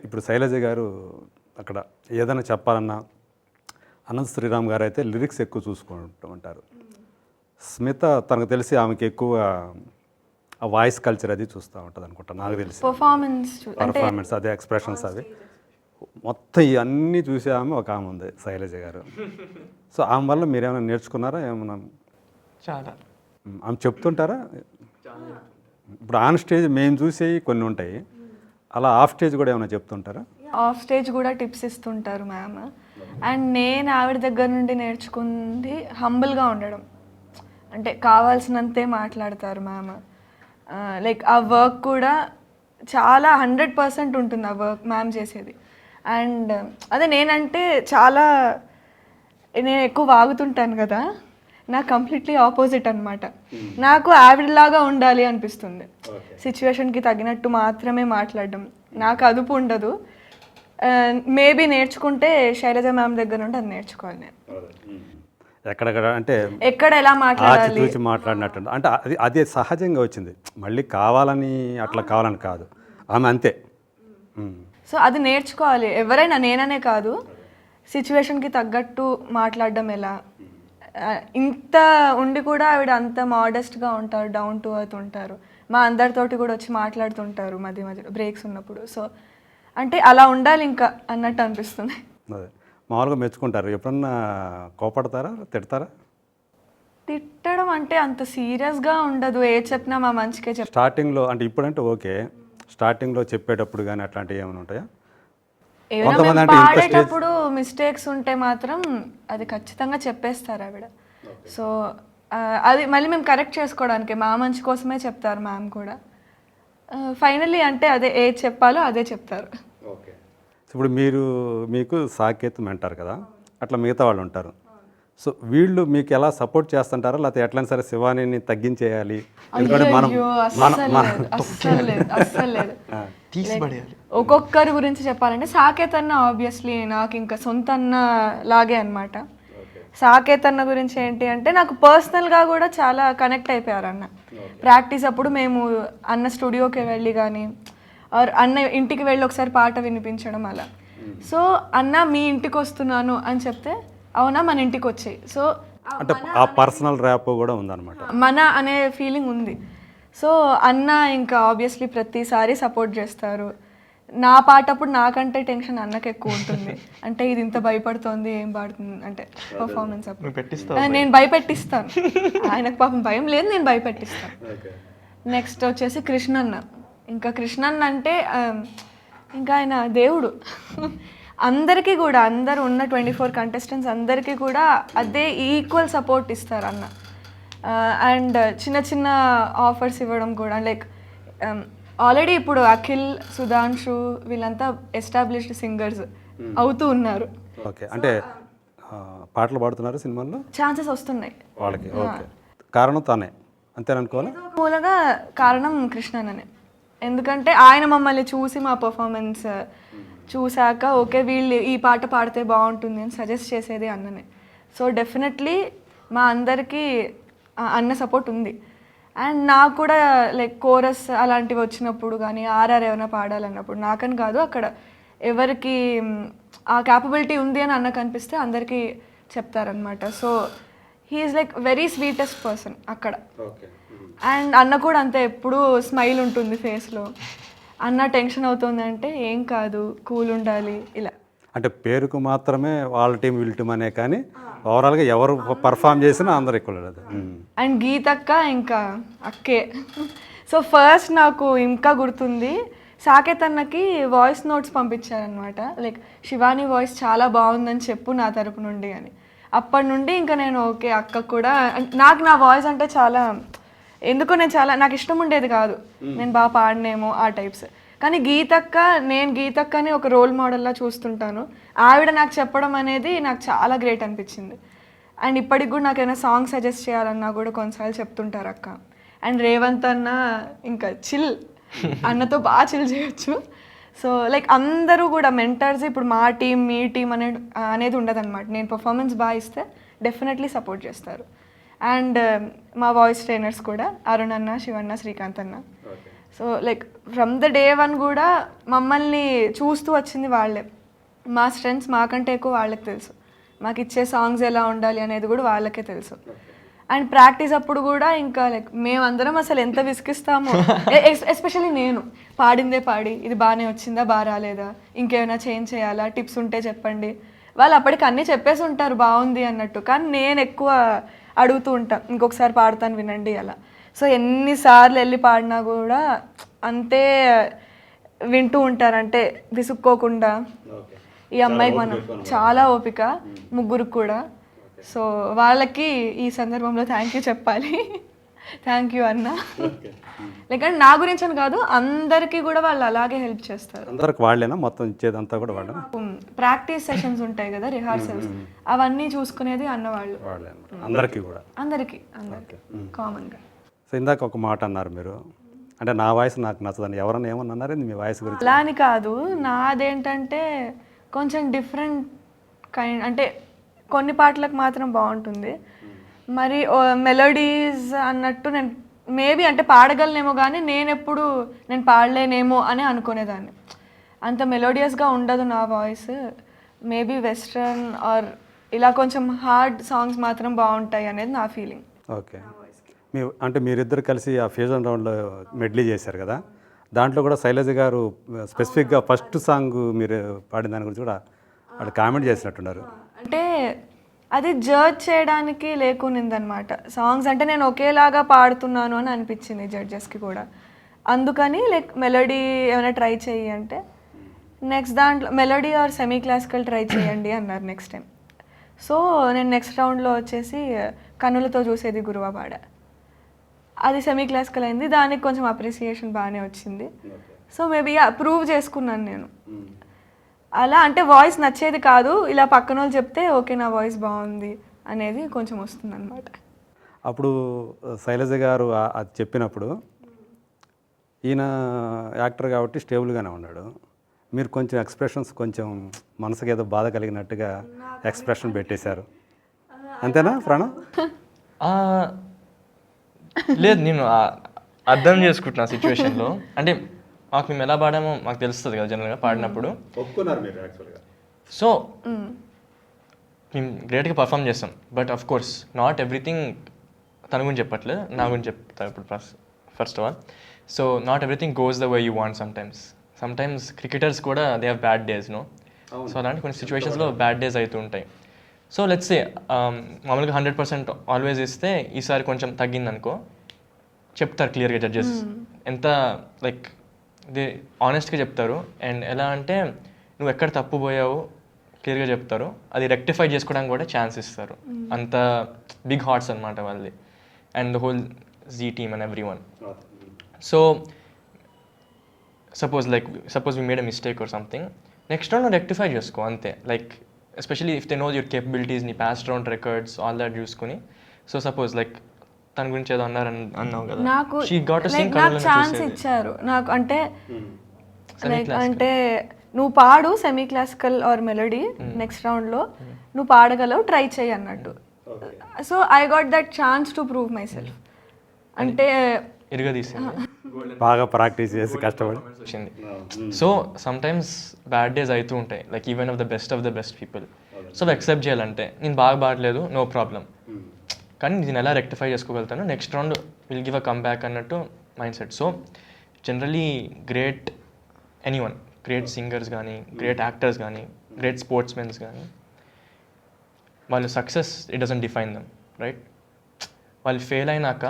ఇప్పుడు శైలజ గారు అక్కడ ఏదైనా చెప్పాలన్నా అనంత శ్రీరామ్ గారు అయితే లిరిక్స్ ఎక్కువ చూసుకుంటూ ఉంటారు. స్మిత తనకు తెలిసి ఆమెకి ఎక్కువ ఆ వాయిస్ కల్చర్ అది చూస్తూ ఉంటుంది అనుకుంటా, నాకు తెలిసి పర్ఫార్మెన్స్ అదే ఎక్స్ప్రెషన్స్ అవి మొత్తం ఇవన్నీ చూసే ఆమె ఉంది శైలజ గారు. సో ఆమె వల్ల మీరు ఏమైనా నేర్చుకున్నారా? ఏమన్నా చాలా ఆమె చెప్తుంటారా? ఇప్పుడు ఆన్ స్టేజ్ మేము చూసేవి కొన్ని ఉంటాయి, అలా ఆఫ్ స్టేజ్ కూడా ఏమైనా చెప్తుంటారా? ఆఫ్ స్టేజ్ కూడా టిప్స్ ఇస్తుంటారు మ్యామ్. అండ్ నేను ఆవిడ దగ్గర నుండి నేర్చుకుంది హంబుల్గా ఉండడం. అంటే కావాల్సినంతే మాట్లాడతారు మ్యామ్. లైక్ ఆ వర్క్ కూడా చాలా 100% ఉంటుంది ఆ వర్క్ మ్యామ్ చేసేది. అండ్ అదే నేనంటే చాలా నేను ఎక్కువ వాగుతుంటాను కదా, నాకు కంప్లీట్లీ ఆపోజిట్ అనమాట. నాకు ఆవిడలాగా ఉండాలి అనిపిస్తుంది. సిచ్యువేషన్కి తగినట్టు మాత్రమే మాట్లాడడం, నాకు అదుపు ఉండదు. మేబీ నేర్చుకుంటే శైలజ మ్యామ్ దగ్గర నుండి అది నేర్చుకోవాలి నేను. ఎక్కడెక్కడ అంటే ఎక్కడ ఎలా మాట్లాడాలి చూసి మాట్లాడినట్టు అంటే అది సహజంగా వచ్చింది, మళ్ళీ కావాలని అట్లా కావాలని కాదు, ఆమె అంతే. సో అది నేర్చుకోవాలి ఎవరైనా, నేననే కాదు. సిచ్యువేషన్కి తగ్గట్టు మాట్లాడడం ఎలా. ఇంత ఉండి కూడా ఆవిడ అంత మోడెస్ట్గా ఉంటారు, డౌన్ టు ఎర్త్ ఉంటారు. మా అందరితోటి కూడా వచ్చి మాట్లాడుతుంటారు మధ్య మధ్యలో బ్రేక్స్ ఉన్నప్పుడు. సో అంటే అలా ఉండాలి ఇంకా అన్నట్టు అనిపిస్తుంది. అదే మామూలుగా మెచ్చుకుంటారు, ఎప్పుడన్నా కోపడతారా, తిడతారా? తిట్టడం అంటే అంత సీరియస్గా ఉండదు, ఏ చెప్పినా మా మంచికే చెప్తారు. స్టార్టింగ్లో అంటే ఇప్పుడంటే ఓకే, స్టార్టింగ్లో చెప్పేటప్పుడు కానీ అట్లాంటివి ఏమైనా ఉంటాయా? ఏమైనా పాడేటప్పుడు మిస్టేక్స్ ఉంటే మాత్రం అది ఖచ్చితంగా చెప్పేస్తారు ఆవిడ. సో అది మళ్ళీ మేము కరెక్ట్ చేసుకోవడానికి మా మంచి కోసమే చెప్తారు మ్యామ్ కూడా. ఫైనల్లీ అంటే అదే ఏది చెప్పాలో అదే చెప్తారు. ఓకే. ఇప్పుడు మీకు సాకేత్ మెంటారు కదా, అట్లా మిగతా వాళ్ళు ఉంటారు. సో వీళ్ళు మీకు ఎలా సపోర్ట్ చేస్తుంటారా, లేకపోతే ఎట్లయినా సరే శివానీని తగ్గించేయాలి, ఎందుకంటే ఒక్కొక్కరి గురించి చెప్పాలంటే సాకేత్ అన్న ఆబ్వియస్లీ నాకు ఇంకా సొంత అన్న లాగే అనమాట. సాకేత్ అన్న గురించి ఏంటి అంటే నాకు పర్సనల్గా కూడా చాలా కనెక్ట్ అయిపోయారు అన్న. ప్రాక్టీస్ అప్పుడు మేము అన్న స్టూడియోకి వెళ్ళి కానీ అన్న ఇంటికి వెళ్ళి ఒకసారి పాట వినిపించడం అలా. సో అన్న మీ ఇంటికి వస్తున్నాను అని చెప్తే అవునా మన ఇంటికి వచ్చాయి. సో అంటే ఆ పర్సనల్ ర్యాప్ కూడా ఉందన్నమాట, మన అనే ఫీలింగ్ ఉంది. సో అన్న ఇంకా ఆబ్వియస్లీ ప్రతిసారి సపోర్ట్ చేస్తారు. నా పాట అప్పుడు నాకంటే టెన్షన్ అన్నకి ఎక్కువ ఉంటుంది. అంటే ఇది ఇంత భయపడుతోంది ఏం పాడుతుంది అంటే పర్ఫార్మెన్స్ అప్పుడు నేను భయపెట్టిస్తాను, ఆయనకు పాపం భయం లేదు, నేను భయపెట్టిస్తాను. నెక్స్ట్ వచ్చేసి కృష్ణన్న. ఇంకా కృష్ణన్న అంటే ఇంకా ఆయన దేవుడు. అందరికీ కూడా అందరు ఉన్న 24 కంటెస్టెంట్స్ అందరికీ కూడా అదే ఈక్వల్ సపోర్ట్ ఇస్తారు అన్న. అండ్ చిన్న చిన్న ఆఫర్స్ ఇవ్వడం కూడా, లైక్ ఆల్రెడీ ఇప్పుడు అఖిల్, సుధాంశు వీళ్ళంతా ఎస్టాబ్లిష్డ్ సింగర్స్ అవుతూ ఉన్నారు. ఓకే. అంటే పాటలు పాడుతున్నారు సినిమాల్లో, ఛాన్సెస్ వస్తున్నాయి వాళ్ళకి. ఓకే. కారణం తానే అంతేననుకోవాలి. మూలగా కారణం కృష్ణన్ననే. ఎందుకంటే ఆయన మమ్మల్ని చూసి మా పర్ఫార్మెన్స్ చూశాక ఓకే వీళ్ళు ఈ పాట పాడితే బాగుంటుంది అని సజెస్ట్ చేసేది అన్ననే. సో డెఫినెట్లీ మా అందరికీ అన్న సపోర్ట్ ఉంది. అండ్ నాకు కూడా లైక్ కోరస్ అలాంటివి వచ్చినప్పుడు కానీ ఆర్ఆర్ ఏమైనా పాడాలన్నప్పుడు నాకని కాదు, అక్కడ ఎవరికి ఆ క్యాపబిలిటీ ఉంది అని అన్నకు అనిపిస్తే అందరికీ చెప్తారనమాట. So he is like very sweetest person అక్కడ. అండ్ అన్న కూడా అంతే, ఎప్పుడూ స్మైల్ ఉంటుంది ఫేస్లో. అన్న టెన్షన్ అవుతుంది అంటే ఏం కాదు, కూల్ ఉండాలి ఇలా. అంటే పేరుకు మాత్రమే వాళ్ళ టీం వీళ్ళ టీం అనే, కానీ ఓవరాల్గా ఎవరు పర్ఫామ్ చేసినా అందరు ఎక్కువ లేదు. అండ్ గీతక్క ఇంకా అక్కే. సో ఫస్ట్ నాకు ఇంకా గుర్తుంది, సాకేత్ అన్నకి వాయిస్ నోట్స్ పంపించారనమాట. లైక్ శివాని వాయిస్ చాలా బాగుందని చెప్పు నా తరపు నుండి అని. అప్పటి నుండి ఇంకా నేను ఓకే అక్క కూడా, నాకు నా వాయిస్ అంటే చాలా ఎందుకో నాకు ఇష్టం ఉండేది కాదు, నేను బాగా పాడినేమో ఆ టైప్స్. కానీ నేను గీతక్కని ఒక రోల్ మోడల్లా చూస్తుంటాను. ఆవిడ నాకు చెప్పడం అనేది నాకు చాలా గ్రేట్ అనిపించింది. అండ్ ఇప్పటికి కూడా నాకైనా సాంగ్ సజెస్ట్ చేయాలన్నా కూడా కొన్నిసార్లు చెప్తుంటారు అక్క. అండ్ రేవంత్ అన్న ఇంకా చిల్, అన్నతో బాగా చిల్ చేయొచ్చు. సో లైక్ అందరూ కూడా మెంటర్స్. ఇప్పుడు మా టీం మీ టీం అనేది ఉండదన్నమాట. నేను పర్ఫార్మెన్స్ బాగా ఇస్తే డెఫినెట్లీ సపోర్ట్ చేస్తారు. అండ్ మా వాయిస్ ట్రైనర్స్ కూడా అరుణ్ అన్న, శివన్న, శ్రీకాంత్ అన్న. So so like from the day one కూడా మమ్మల్ని చూస్తూ వచ్చింది వాళ్ళే. మా స్ట్రెంగ్స్ మాకంటే ఎక్కువ వాళ్ళకి తెలుసు, మాకు ఇచ్చే సాంగ్స్ ఎలా ఉండాలి అనేది కూడా వాళ్ళకే తెలుసు. అండ్ ప్రాక్టీస్ అప్పుడు కూడా ఇంకా లైక్ మేమందరం అసలు ఎంత విసిగిస్తామో, ఎస్పెషల్లీ నేను పాడిందే పాడి ఇది బాగానే వచ్చిందా బాగా రాలేదా ఇంకేమైనా చేంజ్ చేయాలా టిప్స్ ఉంటే చెప్పండి. వాళ్ళు అప్పటికి అన్నీ చెప్పేసి ఉంటారు బాగుంది అన్నట్టు, కానీ నేను ఎక్కువ అడుగుతూ ఉంటాను ఇంకొకసారి పాడతాను వినండి అలా. సో ఎన్నిసార్లు వెళ్ళి పాడినా కూడా అంతే వింటూ ఉంటారు, అంటే విసుక్కోకుండా. ఈ అమ్మాయికి మనం చాలా ఓపిక, ముగ్గురికి కూడా. సో వాళ్ళకి ఈ సందర్భంలో థ్యాంక్ యూ చెప్పాలి. థ్యాంక్ యూ అన్న. లేకంటే నా గురించి అని కాదు, అందరికీ కూడా వాళ్ళు అలాగే హెల్ప్ చేస్తారు. అందరికి వాళ్ళేనా మొత్తం ఇచ్చేదంతా కూడా వాళ్ళేనా? ప్రాక్టీస్ సెషన్స్ ఉంటాయి కదా, రిహార్సల్స్, అవన్నీ చూసుకునేది అన్నవాళ్ళు. అందరికీ కూడా? అందరికీ కామన్గా. సో ఇందాక ఒక మాట అన్నారు మీరు, అంటే నా వాయిస్ నాకు నచ్చదని. ఎవరన్నా ఏమన్నా అన్నారేంది మీ వాయిస్ గురించి? అలా అని కాదు, నాదేంటంటే కొంచెం డిఫరెంట్ కైండ్, అంటే కొన్ని పాటలకు మాత్రం బాగుంటుంది, మరి మెలోడీస్ అన్నట్టు నేను మేబీ అంటే పాడగలనేమో, కానీ నేను పాడలేనేమో అని అనుకునేదాన్ని. అంత మెలోడియస్గా ఉండదు నా వాయిస్. మేబీ వెస్ట్రన్ ఆర్ ఇలా కొంచెం హార్డ్ సాంగ్స్ మాత్రం బాగుంటాయి అనేది నా ఫీలింగ్. ఓకే. అంటే మీరిద్దరు కలిసి ఆ ఫ్యూజన్ రౌండ్లో మెడ్లీ చేశారు కదా, దాంట్లో కూడా శైలజ గారు స్పెసిఫిక్గా ఫస్ట్ సాంగ్ మీరు పాడిన దాని గురించి కూడా వాళ్ళు కామెంట్ చేసినట్టున్నారు. అంటే అది జడ్జ్ చేయడానికి లేకునిందనమాట. సాంగ్స్ అంటే నేను ఒకేలాగా పాడుతున్నాను అని అనిపించింది జడ్జెస్కి కూడా. అందుకని లైక్ మెలోడీ ఏమైనా ట్రై చేయి అంటే, నెక్స్ట్ దాంట్లో melody or semi classical try చేయండి అన్నారు నెక్స్ట్ టైం. సో నేను నెక్స్ట్ రౌండ్లో వచ్చేసి కన్నులతో చూసేది గురువా పాడా. అది సెమీ క్లాసికల్ అయింది, దానికి కొంచెం అప్రిసియేషన్ బాగానే వచ్చింది. సో మేబీ ప్రూవ్ చేసుకున్నాను నేను అలా. అంటే వాయిస్ నచ్చేది కాదు, ఇలా పక్కన వాళ్ళు చెప్తే ఓకే నా వాయిస్ బాగుంది అనేది కొంచెం వస్తుంది అనమాట. అప్పుడు శైలజ గారు అది చెప్పినప్పుడు ఈయన యాక్టర్ కాబట్టి స్టేబుల్గానే ఉన్నాడు, మీరు కొంచెం ఎక్స్ప్రెషన్స్ కొంచెం మనసుకి ఏదో బాధ కలిగినట్టుగా ఎక్స్ప్రెషన్ పెట్టేశారు, అంతేనా ప్రాణం? లేదు, నేను అర్థం చేసుకుంటున్నా సిచ్యువేషన్లో. అంటే మాకు మేము ఎలా పాడామో మాకు తెలుస్తుంది కదా జనరల్గా పాడినప్పుడు. సో మేము గ్రేట్గా పర్ఫామ్ చేస్తాం, but of course not everything తన గురించి చెప్పట్లేదు, నా గురించి చెప్తా ఇప్పుడు first of all. So not everything goes the way you want. Sometimes cricketers కూడా they have bad days, no. So అలాంటి కొన్ని సిచ్యువేషన్స్లో బ్యాడ్ డేస్ అవుతూ ఉంటాయి. సో లెట్స్ సే మామూలుగా 100% ఆల్వేస్ ఇస్తే ఈసారి కొంచెం తగ్గిందనుకో చెప్తారు క్లియర్గా జడ్జెస్. ఎంత లైక్ దే ఆనెస్ట్గా చెప్తారు. అండ్ ఎలా అంటే నువ్వు ఎక్కడ తప్పు పోయావు క్లియర్గా చెప్తారు, అది రెక్టిఫై చేసుకోవడానికి కూడా ఛాన్స్ ఇస్తారు. అంత బిగ్ హార్ట్స్ అనమాట వాళ్ళది, and the whole Zee team and everyone. So suppose we made a mistake or something, next round rectify చేసుకో అంతే. Like especially if they know your capabilities, నీ past round records all that చూసుకుని. So suppose like తన గురించి ఏదో అన్నావు కదా, నాకు ఛాన్స్ ఇచ్చారు నాకు. అంటే లైక్ అంటే నువ్వు పాడు semi classical or melody, next రౌండ్లో నువ్వు పాడగలవు, ట్రై చేయి అన్నట్టు. So I got that chance to prove my self. అంటే బాగా ప్రాక్టీస్ చేసి కష్టపడి వచ్చింది. సో సమ్టైమ్స్ బ్యాడ్ డేస్ అవుతూ ఉంటాయి, like even of the best people. So accept చేయాలంటే నేను బాగా పాడలేదు, నో ప్రాబ్లం, కానీ నేను ఎలా రెక్టిఫై చేసుకోగలుగుతాను, next round will give a comeback అన్నట్టు mind set. So generally great singers కానీ, గ్రేట్ యాక్టర్స్ కానీ, గ్రేట్ స్పోర్ట్స్ మెన్స్ కానీ, వాళ్ళ success it doesn't define them, right? వాళ్ళు ఫెయిల్ అయినాక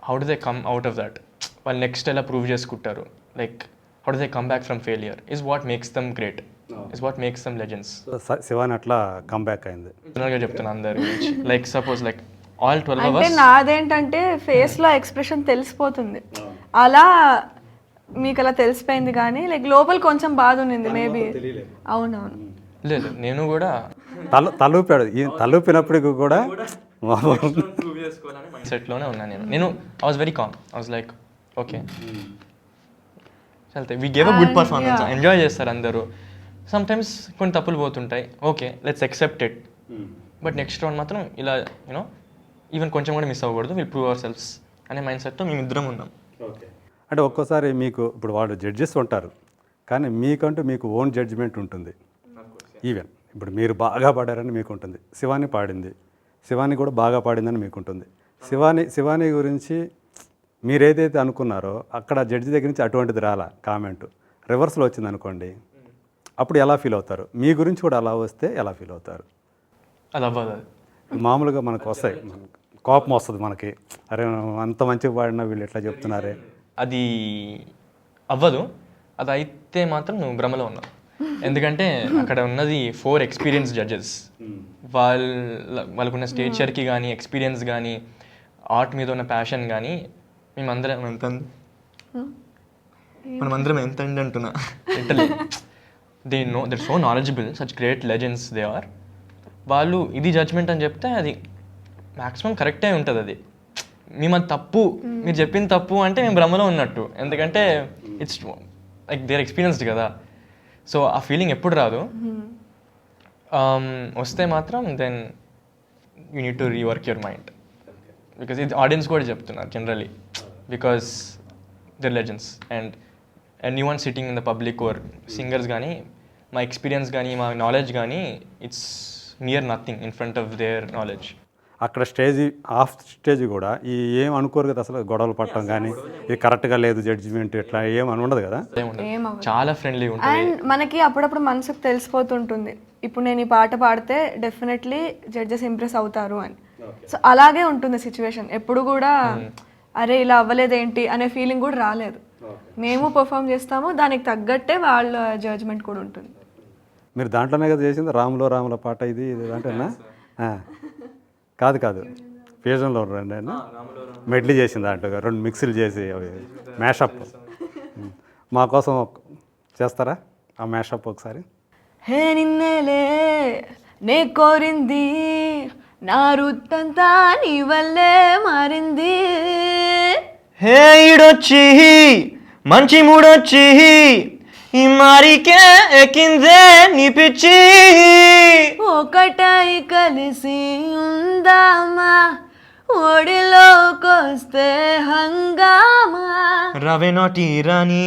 how do they come out of that, వాళ్ళు next ఎలా prove చేసుకుంటారు, like how do they come back from failure is what makes dum great, is what makes dum legends. Shivani అట్లా come back అయింది జనరల్గా చెప్తున్నా అందరి గురించి. లైక్ సపోజ్ లైక్ ఆల్ 12 అంటే అవర్స్ నాదేంటంటే ఫేస్లో ఎక్స్ప్రెషన్ తెలిసిపోతుంది, అలా మీకు అలా తెలిసిపోయింది, కానీ లైక్ లోపల కొంచెం బాధ ఉన్నింది మేబీ. అవునవును. లేదు, నేను కూడా తలూపాడు, తలూపినప్పటికి కూడా సెట్లోనే ఉన్నాను. నేను I was very calm, I was like okay చల్తే, we gave a good performance, enjoy చేస్తారు అందరూ. సమ్టైమ్స్ కొన్ని తప్పులు పోతుంటాయి, okay let's accept it, but next round మాత్రం ఇలా యూనో ఈవెన్ కొంచెం కూడా మిస్ అవ్వకూడదు, విల్ ప్రూవ్ అవర్ సెల్ఫ్స్ అనే మైండ్ సెట్తో మేము ఇద్దరం ఉన్నాం. అంటే ఒక్కోసారి మీకు ఇప్పుడు వాళ్ళు జడ్జెస్ ఉంటారు, కానీ మీకంటూ మీకు ఓన్ జడ్జిమెంట్ ఉంటుంది. ఈవెన్ ఇప్పుడు మీరు బాగా పాడారని మీకు ఉంటుంది, శివాని పాడింది, శివాని కూడా బాగా పాడిందని మీకు ఉంటుంది. శివాని గురించి మీరు ఏదైతే అనుకున్నారో అక్కడ జడ్జి దగ్గర నుంచి అటువంటిది రాలా కామెంట్, రివర్స్లో వచ్చింది అనుకోండి, అప్పుడు ఎలా ఫీల్ అవుతారు? మీ గురించి కూడా అలా వస్తే ఎలా ఫీల్ అవుతారు? అది అవ్వదు. అది మామూలుగా మనకు వస్తాయి, కోపం వస్తుంది మనకి, అరే అంత మంచిగా పాడినా వీళ్ళు ఎట్లా చెప్తున్నారే. అది అవ్వదు. అది అయితే మాత్రం నువ్వు భ్రమలో ఉన్నావు. ఎందుకంటే అక్కడ ఉన్నది 4 ఎక్స్పీరియన్స్ జడ్జెస్. వాళ్ళకున్న స్టేచర్కి కానీ, ఎక్స్పీరియన్స్ కానీ, ఆర్ట్ మీద ఉన్న ప్యాషన్ కానీ మనమందరం ఎంత అంటున్నా they're so knowledgeable, such great legends they are. వాళ్ళు ఇది జడ్జ్మెంట్ అని చెప్తే అది మ్యాక్సిమం కరెక్టే ఉంటుంది. అది మేము అది తప్పు, మీరు చెప్పింది తప్పు అంటే మేము భ్రమలో ఉన్నట్టు. ఎందుకంటే ఇట్స్ లైక్ దేర్ ఎక్స్పీరియన్స్డ్ కదా. సో ఆ ఫీలింగ్ ఎప్పుడు రాదు. వస్తే మాత్రం then you need to rework your mind. Because ఇది ఆడియన్స్ కూడా చెప్తున్నారు generally, because their legends and anyone sitting in the public are singers కానీ, మా ఎక్స్పీరియన్స్ కానీ, మా నాలెడ్జ్ కానీ, it's near nothing in front of their knowledge. అక్కడ stage of stage కూడా ఏం అనుకోరు కదా, అసలు గొడవలు పట్టడం కానీ, ఇది కరెక్ట్గా లేదు జడ్జిమెంట్ ఇట్లా ఏం అని ఉండదు కదా. చాలా ఫ్రెండ్లీ ఉంటుంది. అండ్ మనకి అప్పుడప్పుడు మనసుకు తెలిసిపోతుంటుంది, ఇప్పుడు నేను ఈ పాట పాడితే డెఫినెట్లీ జడ్జెస్ ఇంప్రెస్ అవుతారు అని. సో అలాగే ఉంటుంది సిచ్యువేషన్. ఎప్పుడు కూడా అరే ఇలా అవ్వలేదేంటి అనే ఫీలింగ్ కూడా రాలేదు. మేము పర్ఫామ్ చేస్తాము, దానికి తగ్గట్టే వాళ్ళ జడ్జ్మెంట్ కూడా ఉంటుంది. మీరు దాంట్లోనే కదా చేసింది, రాములో పాట ఇది అంటేనా? కాదు ఫ్యూజన్లో రండి ఆయన మెడ్లీ చేసింది, దాంట్లో 2 మిక్సీలు చేసి అవి మ్యాషప్. మా కోసం చేస్తారా ఆ మ్యాషప్ ఒకసారి? హే నిన్నేలే నే కోరింది, నా రుత్తంతా నీ వల్లే మారింది. హే ఈడొచ్చి మంచి మూడొచ్చి ఈ మారికే ఎక్కిందే నీ పిచ్చి. ఒకటై కలిసి ఉందామా, ఒడిలోకొస్తే హంగామా. రవే నాటి రాని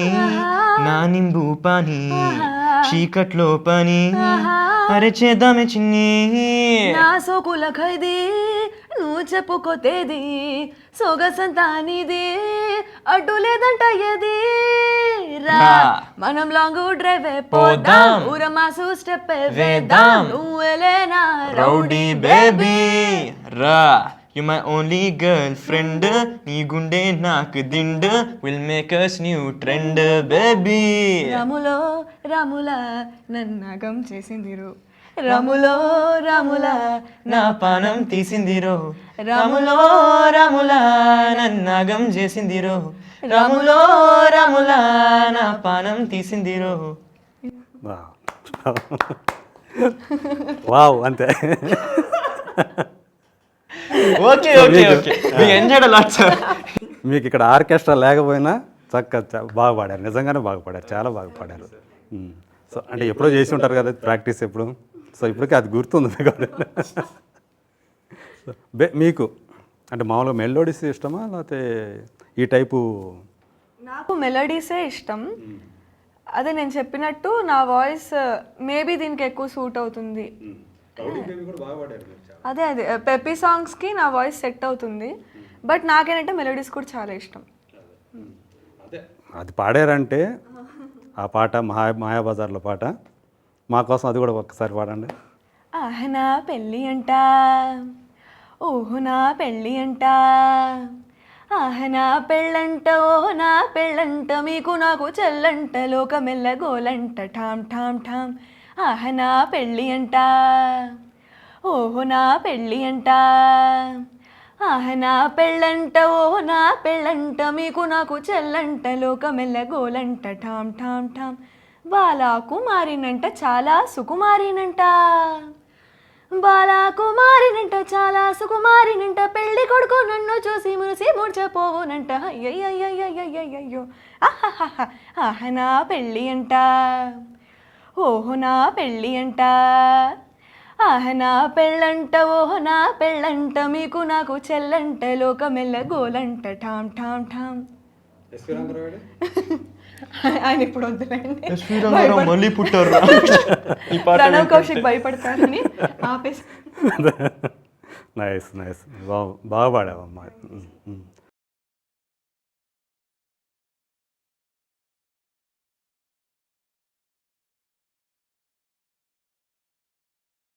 నా నింబు పని, చీకట్లో పని అరే చేద్దామే చిన్ని. నా సోకుల ఖైదీ నువ్వు చెప్పుకోతేది, సొగసంతా నీది అడ్డు లేదంట ఏది. రా మనం లాంగ్ డ్రైవ్ పోదాం, ఊరమాసు స్టెప్ వేద్దాం, నువ్వేలేనా రౌడీ బేబీ. రా you my only girl friend, నీ గుండె నాకు దిండ్, will make us new trend baby. రాములా నన్నగం చేసిందిరు, రాములా నా పానం తీసిందిరో, రాములా నన్నగం చేసిందిరో, రాములా నా పానం తీసిందిరో. వావ్ అంతే. Okay we enjoyed a lot sir. మీకు ఇక్కడ ఆర్కెస్ట్రా లేకపోయినా చక్కగా బాగా పాడారు, నిజంగానే బాగా పాడారు, చాలా బాగా పాడారు. సో అంటే ఎప్పుడో చేసి ఉంటారు కదా ప్రాక్టీస్ ఎప్పుడు, సో ఇప్పటికీ అది గుర్తుంది మీకు. మీకు అంటే మామూలుగా మెలోడీస్ ఇష్టమా లేకపోతే ఈ టైపు? నాకు మెలోడీసే ఇష్టం. అదే నేను చెప్పినట్టు నా వాయిస్ మేబీ దీనికి ఎక్కువ సూట్ అవుతుంది. అదే పెప్పీ సాంగ్స్కి నా వాయిస్ సెట్ అవుతుంది. బట్ నాకేంటంటే మెలోడీస్ కూడా చాలా ఇష్టం. అది పాడారంటే ఆ పాట మాయాబజార్లో పాట, మా కోసం అది కూడా ఒక్కసారి పాడండి. ఆహనా పెళ్ళి అంట, ఓహో నా పెళ్ళి అంట, ఆహనా పెళ్ళంట, ఓహో నా పెళ్ళంట, మీకు నాకు చెల్లంట, లోకమెల్ల గోలంట, ఠామ్ ఠామ్ ఠామ్. ఆహనా పెళ్ళి అంట, ఓహో నా పెళ్ళి అంట, ఆహనా పెళ్ళంట, ఓహో నా పెళ్ళంట, మీకు నాకు చెల్లంట, లోకమెల్ల గోలంట, ఠామ్ ఠామ్ ఠామ్. బాలాకుమారినంట చాలా సుకుమారినంట, బాలాకుమారినంట చాలా సుకుమారినంట, పెళ్ళి కొడుకు నన్ను చూసి మురిసి మూర్చపోవునంట, అయ్యయ్యయ్యయ్యయ్యో ఆహా. ఆహనా పెళ్ళి అంట, ఓహో నా పెళ్ళి అంట, ఆహనా పెళ్ళంట, ఓహో నా పెళ్ళంట, మీకు నాకు చెల్లంట, లోకమెల్ల గోలంట, ఠామ్ ఠామ్ ఠామ్. ఆయన ఇప్పుడు వద్దులేండి, ఎస్వి రంగారావు మళ్ళీ పుట్టారు ఈ పాట ప్రణవ్ కౌశిక్ భయపడతానని ఆపేసి. నైస్ నైస్ బాగా పాడావమ్మా.